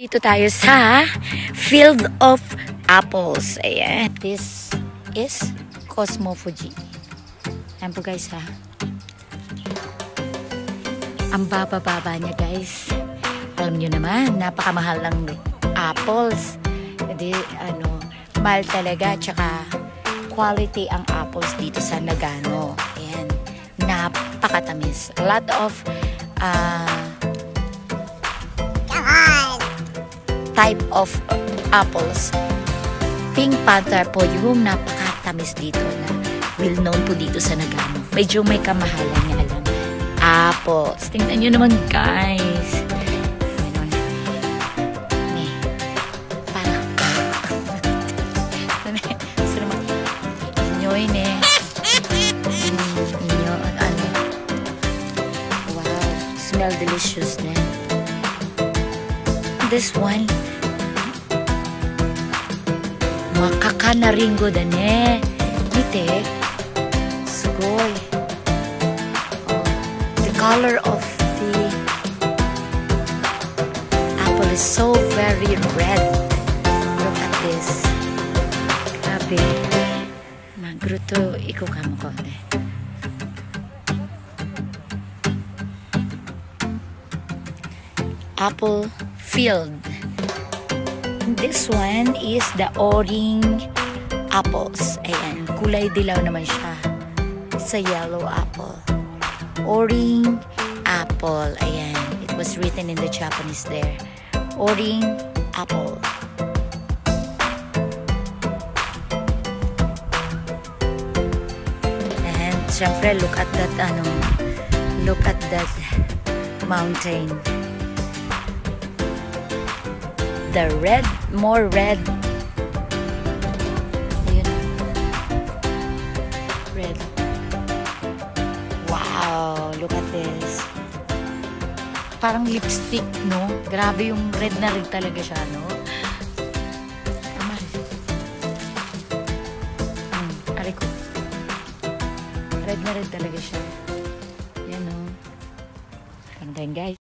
Dito tayo sa Field of Apples. Ayan. This is Cosmo Fuji. Ayan po guys ha. Ang baba-baba niya guys. Alam nyo naman, napakamahal ng apples. Hindi, mahal talaga. Tsaka quality ang apples dito sa Nagano. Ayan. Napakatamis. A lot of type of apples. Pink Panther po yung napakatamis dito na well known po dito sa Nagano. Medyo may kamahalan niya lang. Apples. Tingnan nyo naman guys. Parang inyoy ne. Inyo, wow. Smell delicious din. This one makakanaringo da ne. Mite. Sugoy. The color of the apple is so very red. Look at this. Grabe. Magruto iko kamo ko. Apple field. This one is the orange apples. Ayan, kulay dilaw naman siya. It's a yellow apple. Orange apple. Ayan, it was written in the Japanese there. Orange apple. And syempre, look at that mountain. The red, more red. Ayun. Red. Wow, look at this. Parang lipstick, no? Grabe yung red na red talaga siya, no? Aray ko. Red na red talaga siya. Yan, no? Pantayin, guys.